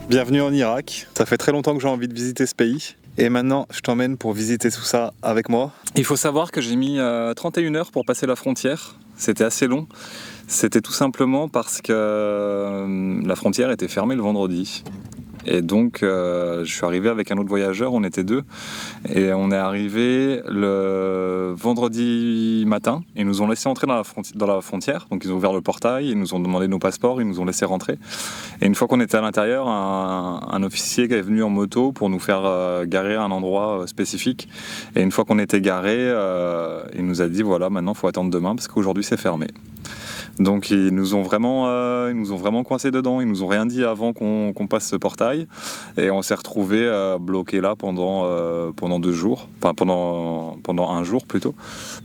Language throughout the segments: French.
Bienvenue en Irak, ça fait très longtemps que j'ai envie de visiter ce pays et maintenant je t'emmène pour visiter tout ça avec moi. Il faut savoir que j'ai mis 31 heures pour passer la frontière, c'était assez long. C'était tout simplement parce que la frontière était fermée le vendredi. Et donc je suis arrivé avec un autre voyageur, on était deux, et on est arrivé le vendredi matin. Ils nous ont laissé entrer dans la frontière, donc ils ont ouvert le portail, ils nous ont demandé nos passeports, ils nous ont laissé rentrer. Et une fois qu'on était à l'intérieur, un officier qui est venu en moto pour nous faire garer à un endroit spécifique. Et une fois qu'on était garé, il nous a dit voilà, maintenant il faut attendre demain parce qu'aujourd'hui c'est fermé. Donc ils nous ont vraiment coincés dedans, ils nous ont rien dit avant qu'on passe ce portail et on s'est retrouvés bloqués là pendant 2 jours, enfin pendant 1 jour plutôt.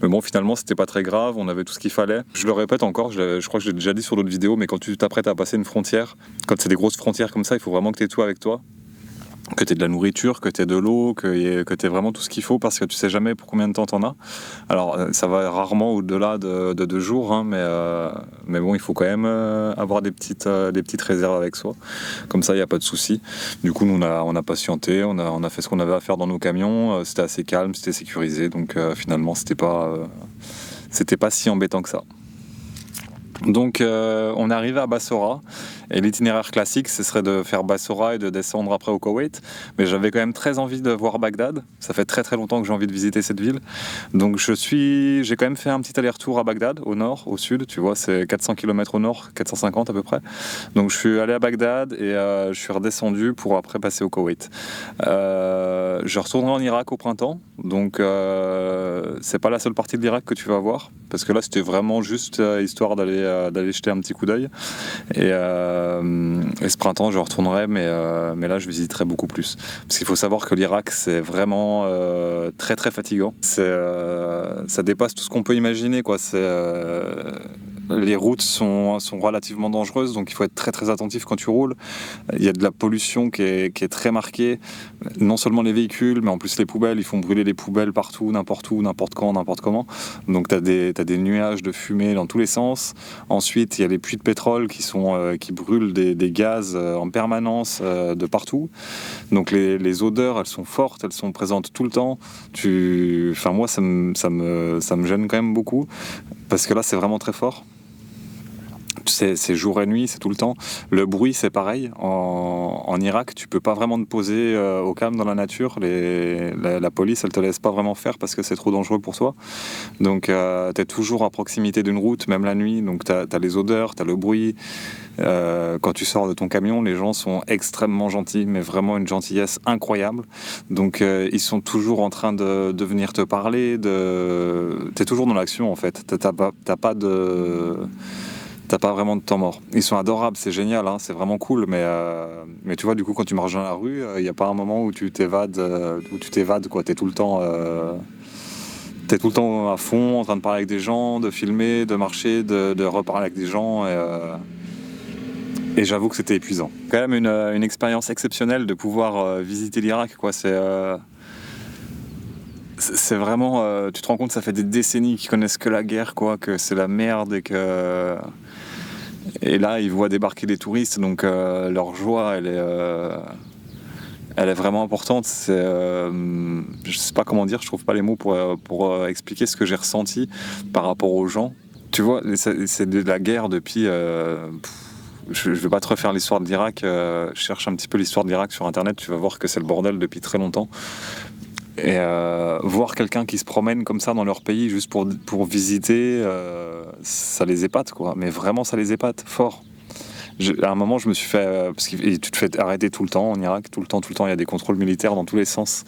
Mais bon, finalement c'était pas très grave, on avait tout ce qu'il fallait. Je le répète encore, je crois que je l'ai déjà dit sur d'autres vidéos, mais quand tu t'apprêtes à passer une frontière, quand c'est des grosses frontières comme ça, il faut vraiment que tu aies tout avec toi. Que tu aies de la nourriture, que tu aies de l'eau, que tu aies vraiment tout ce qu'il faut parce que tu sais jamais pour combien de temps tu en as. Alors ça va rarement au-delà de 2 jours, hein, mais bon, il faut quand même avoir des petites réserves avec soi. Comme ça, il n'y a pas de souci. Du coup, nous, on a patienté, on a fait ce qu'on avait à faire dans nos camions. C'était assez calme, c'était sécurisé, donc finalement, c'était pas si embêtant que ça. Donc on est arrivé à Bassora et l'itinéraire classique ce serait de faire Bassora et de descendre après au Koweït, mais j'avais quand même très envie de voir Bagdad, ça fait très très longtemps que j'ai envie de visiter cette ville, donc j'ai quand même fait un petit aller-retour à Bagdad, au nord, au sud, tu vois c'est 400 km au nord, 450 à peu près, donc je suis allé à Bagdad et je suis redescendu pour après passer au Koweït. Je retournerai en Irak au printemps, donc c'est pas la seule partie de l'Irak que tu vas voir, parce que là c'était vraiment juste histoire d'aller jeter un petit coup d'œil et ce printemps je retournerai mais là je visiterai beaucoup plus parce qu'il faut savoir que l'Irak c'est vraiment très très fatigant, ça dépasse tout ce qu'on peut imaginer quoi. Les routes sont relativement dangereuses, donc il faut être très très attentif quand tu roules. Il y a de la pollution qui est très marquée, non seulement les véhicules, mais en plus les poubelles. Ils font brûler les poubelles partout, n'importe où, n'importe quand, n'importe comment. Donc t'as des nuages de fumée dans tous les sens. Ensuite, il y a les puits de pétrole qui brûlent des gaz en permanence de partout. Donc les odeurs, elles sont fortes, elles sont présentes tout le temps. Moi, ça me gêne quand même beaucoup, parce que là, c'est vraiment très fort. C'est jour et nuit, c'est tout le temps. Le bruit, c'est pareil. En Irak, tu peux pas vraiment te poser au calme dans la nature. La police, elle te laisse pas vraiment faire parce que c'est trop dangereux pour toi. Donc, t'es toujours à proximité d'une route, même la nuit. Donc, t'as les odeurs, t'as le bruit. Quand tu sors de ton camion, les gens sont extrêmement gentils, mais vraiment une gentillesse incroyable. Donc, ils sont toujours en train de venir te parler. T'es toujours dans l'action, en fait. T'as pas vraiment de temps mort. Ils sont adorables, c'est génial, hein, c'est vraiment cool, mais tu vois, du coup, quand tu marches dans la rue, il n'y a pas un moment où tu t'évades, quoi. T'es tout le temps à fond, en train de parler avec des gens, de filmer, de marcher, de reparler avec des gens, et j'avoue que c'était épuisant. Quand même une expérience exceptionnelle de pouvoir visiter l'Irak, quoi. C'est vraiment, tu te rends compte, ça fait des décennies qu'ils connaissent que la guerre, quoi, que c'est la merde et là ils voient débarquer des touristes, donc leur joie elle est vraiment importante. Je sais pas comment dire, je trouve pas les mots pour expliquer ce que j'ai ressenti par rapport aux gens. Tu vois, c'est de la guerre depuis. Je vais pas te refaire l'histoire de l'Irak. Cherche un petit peu l'histoire de l'Irak sur internet, tu vas voir que c'est le bordel depuis très longtemps. Et voir quelqu'un qui se promène comme ça dans leur pays juste pour visiter, ça les épate, quoi. Mais vraiment, ça les épate fort. À un moment, je me suis fait... parce que tu te fais arrêter tout le temps en Irak, tout le temps, il y a des contrôles militaires dans tous les sens.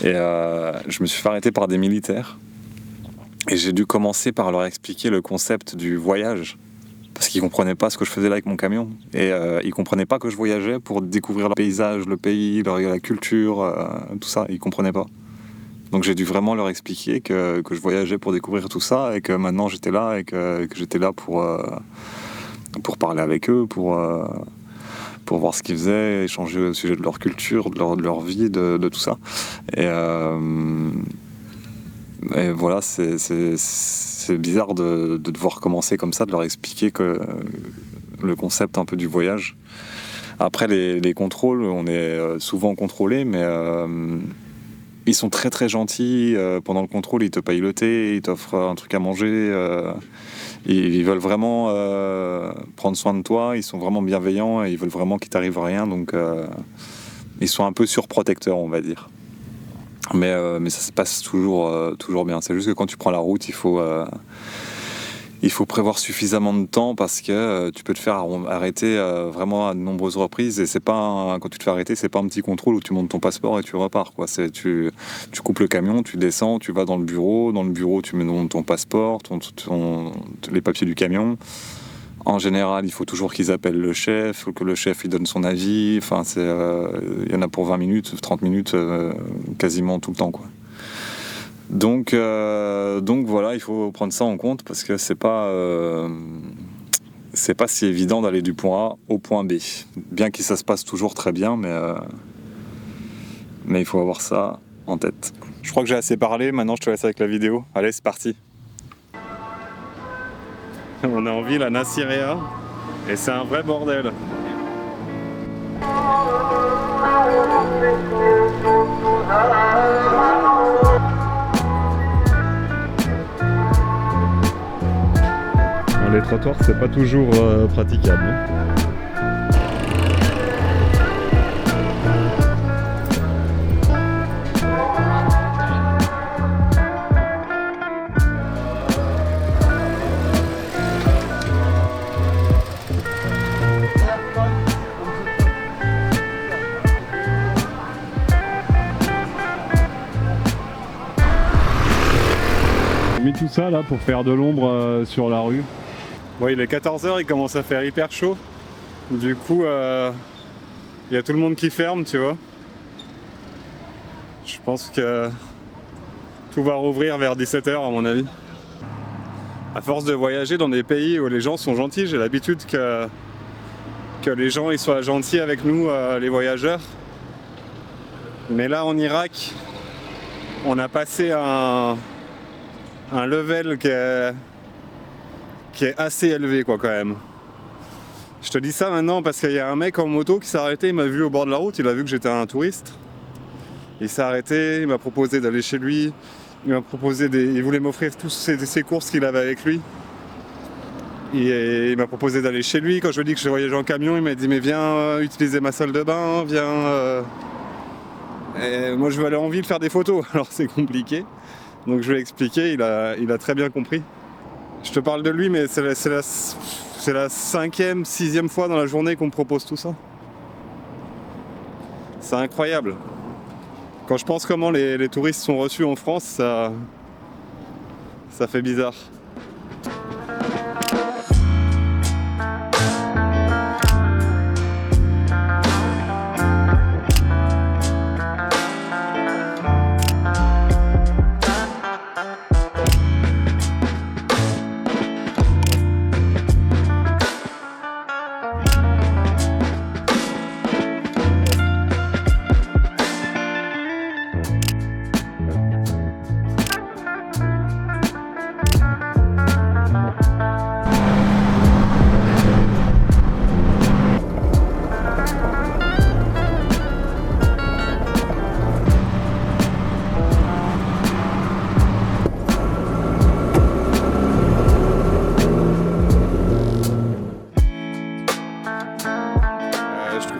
Et je me suis fait arrêter par des militaires. Et j'ai dû commencer par leur expliquer le concept du voyage. parce qu'ils comprenaient pas ce que je faisais là avec mon camion. Et ils comprenaient pas que je voyageais pour découvrir le paysage, le pays, la culture, tout ça. Ils comprenaient pas. Donc j'ai dû vraiment leur expliquer que je voyageais pour découvrir tout ça et que maintenant j'étais là et que j'étais là pour parler avec eux, pour voir ce qu'ils faisaient, échanger au sujet de leur culture, de leur vie, de tout ça. Et voilà, c'est bizarre de devoir commencer comme ça, de leur expliquer que le concept un peu du voyage. Après les contrôles, on est souvent contrôlé, mais ils sont très très gentils. Pendant le contrôle, ils te payent le thé, ils t'offrent un truc à manger. Ils veulent vraiment prendre soin de toi, ils sont vraiment bienveillants et ils veulent vraiment qu'il t'arrive rien. Donc ils sont un peu surprotecteurs, on va dire. Mais ça se passe toujours bien. C'est juste que quand tu prends la route, il faut prévoir suffisamment de temps parce que tu peux te faire arrêter vraiment à de nombreuses reprises. Et quand tu te fais arrêter, c'est pas un petit contrôle où tu montes ton passeport et tu repars, quoi. Tu coupes le camion, tu descends, tu vas dans le bureau. Dans le bureau, tu mets ton passeport, les papiers du camion. En général, il faut toujours qu'ils appellent le chef, que le chef lui donne son avis. Enfin, y en a pour 20 minutes, 30 minutes, quasiment tout le temps, quoi. Donc voilà, il faut prendre ça en compte parce que c'est pas si évident d'aller du point A au point B. Bien que ça se passe toujours très bien, mais il faut avoir ça en tête. Je crois que j'ai assez parlé, maintenant je te laisse avec la vidéo. Allez, c'est parti. On est en ville à Nasiriyah et c'est un vrai bordel. Les trottoirs, c'est pas toujours praticable. J'ai mis tout ça là pour faire de l'ombre sur la rue. Bon, il est 14h, il commence à faire hyper chaud. Du coup, il y a tout le monde qui ferme, tu vois. Je pense que tout va rouvrir vers 17h à mon avis. À force de voyager dans des pays où les gens sont gentils, j'ai l'habitude que les gens ils soient gentils avec nous, les voyageurs. Mais là en Irak, on a passé un level qui est assez élevé, quoi, quand même. Je te dis ça maintenant parce qu'il y a un mec en moto qui s'est arrêté, il m'a vu au bord de la route, il a vu que j'étais un touriste. Il s'est arrêté, il m'a proposé d'aller chez lui, il voulait m'offrir toutes ses courses qu'il avait avec lui. Et il m'a proposé d'aller chez lui. Quand je lui ai dit que je voyageais en camion, il m'a dit mais viens utiliser ma salle de bain, viens. Et moi je veux aller en ville faire des photos, alors c'est compliqué. Donc je lui ai expliqué, il a très bien compris. Je te parle de lui, mais c'est la 5e, 6e fois dans la journée qu'on me propose tout ça. C'est incroyable. Quand je pense comment les touristes sont reçus en France, ça fait bizarre.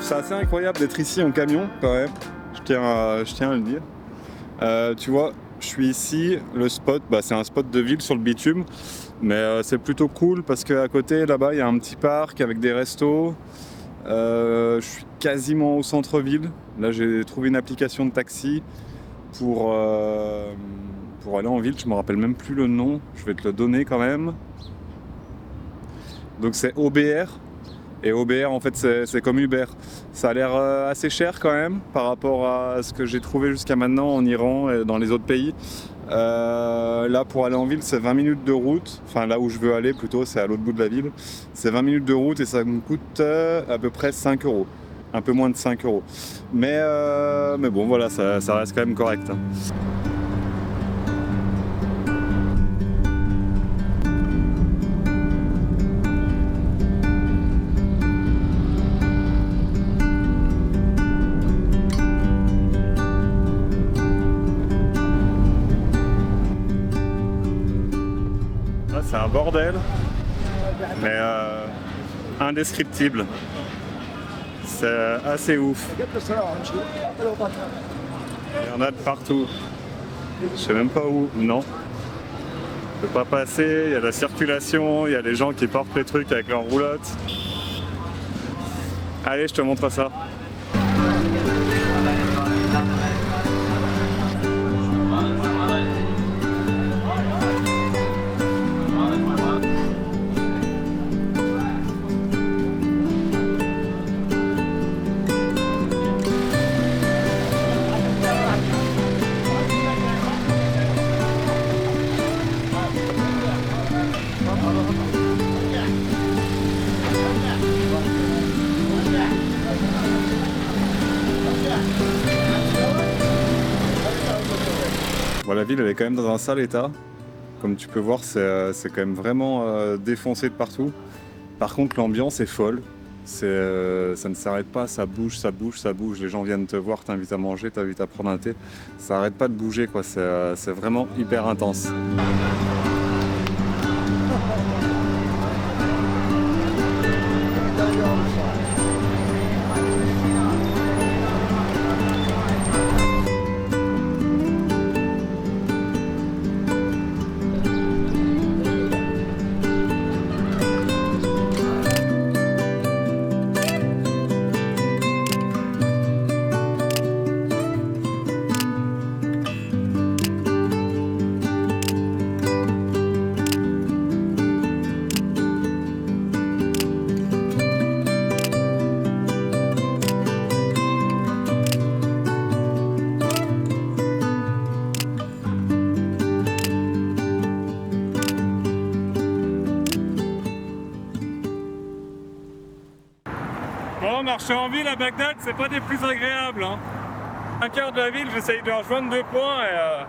C'est assez incroyable d'être ici en camion quand même, je tiens à le dire. Tu vois, je suis ici, le spot, c'est un spot de ville sur le bitume, mais c'est plutôt cool parce qu'à côté là-bas il y a un petit parc avec des restos. Je suis quasiment au centre-ville. Là j'ai trouvé une application de taxi pour aller en ville, je me rappelle même plus le nom, je vais te le donner quand même. Donc c'est OBR. Et OBR en fait c'est comme Uber. Ça a l'air assez cher quand même par rapport à ce que j'ai trouvé jusqu'à maintenant en Iran et dans les autres pays. Là pour aller en ville c'est 20 minutes de route, enfin là où je veux aller plutôt, c'est à l'autre bout de la ville. C'est 20 minutes de route et ça me coûte à peu près 5 euros. Un peu moins de 5 euros. Mais bon voilà, ça reste quand même correct. Hein. C'est un bordel, mais indescriptible. C'est assez ouf. Il y en a de partout. Je sais même pas où. Non. Je peux pas passer. Il y a la circulation. Il y a les gens qui portent les trucs avec leurs roulottes. Allez, je te montre ça. Bon, la ville elle est quand même dans un sale état. Comme tu peux voir, c'est quand même vraiment défoncé de partout. Par contre, l'ambiance est folle. Ça ne s'arrête pas, ça bouge, ça bouge, ça bouge. Les gens viennent te voir, t'invitent à manger, t'invitent à prendre un thé. Ça n'arrête pas de bouger, quoi. C'est vraiment hyper intense. Bon, marcher en ville à Bagdad, c'est pas des plus agréables. Hein. Un quart de la ville, j'essaye de rejoindre 2 points et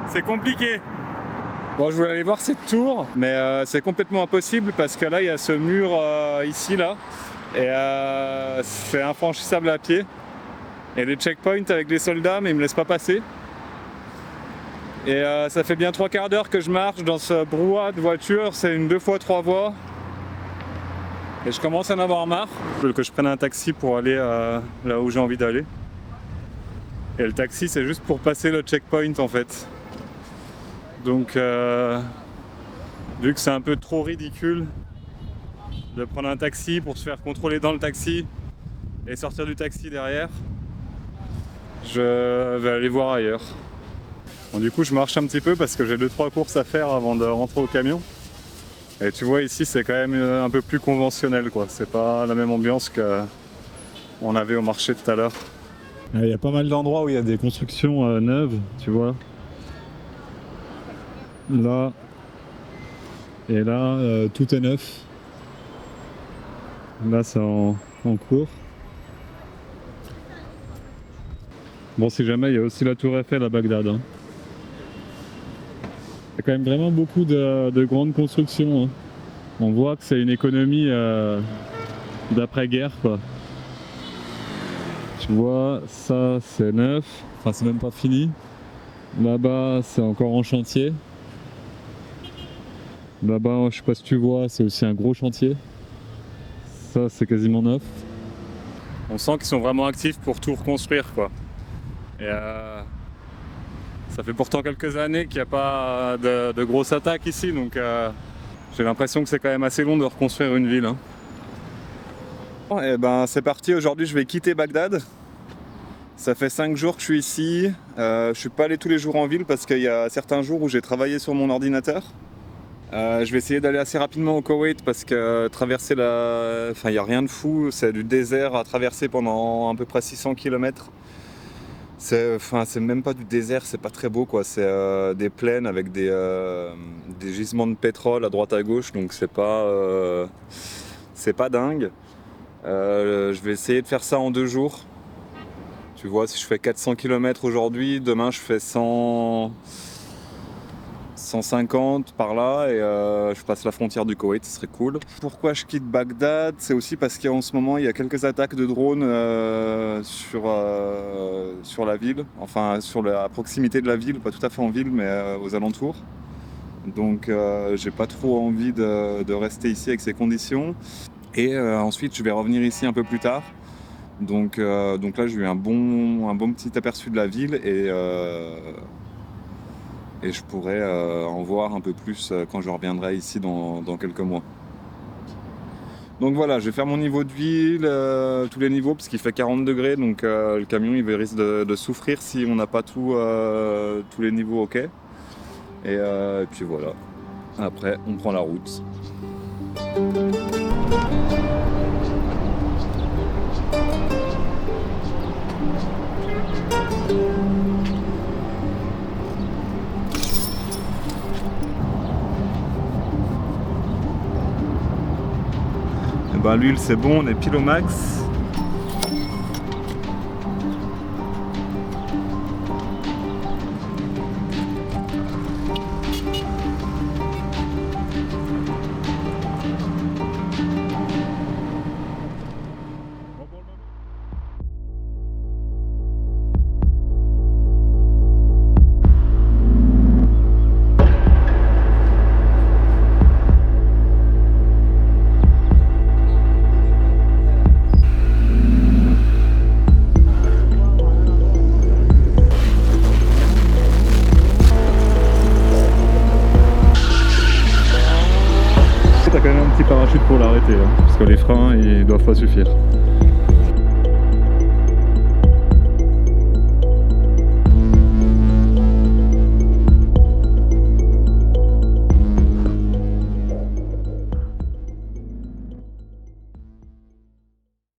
c'est compliqué. Bon, je voulais aller voir cette tour, mais c'est complètement impossible parce que là, il y a ce mur ici, là, et c'est infranchissable à pied. Et les checkpoints avec les soldats, mais ils me laissent pas passer. Et ça fait bien 3 quarts d'heure que je marche dans ce brouhaha de voiture, c'est une 2 fois 3 voies. Et je commence à en avoir marre. Je veux que je prenne un taxi pour aller là où j'ai envie d'aller. Et le taxi, c'est juste pour passer le checkpoint en fait. Donc, vu que c'est un peu trop ridicule de prendre un taxi pour se faire contrôler dans le taxi et sortir du taxi derrière, je vais aller voir ailleurs. Bon, du coup, je marche un petit peu parce que j'ai 2-3 courses à faire avant de rentrer au camion. Et tu vois ici c'est quand même un peu plus conventionnel quoi, c'est pas la même ambiance qu'on avait au marché tout à l'heure. Il y a pas mal d'endroits où il y a des constructions neuves, tu vois. Là et là tout est neuf. Là c'est en cours. Bon si jamais il y a aussi la tour Eiffel à Bagdad. Hein. Il y a quand même vraiment beaucoup de grandes constructions. Hein. On voit que c'est une économie d'après-guerre, quoi. Tu vois, ça c'est neuf, enfin c'est même pas fini. Là-bas c'est encore en chantier. Là-bas, je sais pas si tu vois, c'est aussi un gros chantier. Ça c'est quasiment neuf. On sent qu'ils sont vraiment actifs pour tout reconstruire, quoi. Et ça fait pourtant quelques années qu'il n'y a pas de grosses attaques ici, donc j'ai l'impression que c'est quand même assez long de reconstruire une ville. Hein. Bon, et ben c'est parti, aujourd'hui je vais quitter Bagdad. Ça fait 5 jours que je suis ici. Je suis pas allé tous les jours en ville parce qu'il y a certains jours où j'ai travaillé sur mon ordinateur. Je vais essayer d'aller assez rapidement au Koweït parce que traverser la... Enfin, il n'y a rien de fou, c'est du désert à traverser pendant à peu près 600 km. C'est même pas du désert, c'est pas très beau quoi. C'est des plaines avec des gisements de pétrole à droite à gauche, donc c'est pas dingue. Je vais essayer de faire ça en 2 jours. Tu vois, si je fais 400 km aujourd'hui, demain je fais 150 par là et je passe la frontière du Koweït, ce serait cool. Pourquoi je quitte Bagdad? C'est aussi parce qu'en ce moment il y a quelques attaques de drones sur la ville, enfin sur la proximité de la ville, pas tout à fait en ville mais aux alentours. Donc j'ai pas trop envie de rester ici avec ces conditions. Et ensuite je vais revenir ici un peu plus tard. Donc là j'ai eu un bon petit aperçu de la ville et je pourrais en voir un peu plus quand je reviendrai ici dans quelques mois. Donc voilà, je vais faire mon niveau d'huile, tous les niveaux, parce qu'il fait 40 degrés, donc le camion il risque de souffrir si on n'a pas tous les niveaux ok. Et puis voilà, après on prend la route. L'huile c'est bon, on est pile au max. T'as quand même un petit parachute pour l'arrêter, hein, parce que les freins ils doivent pas suffire.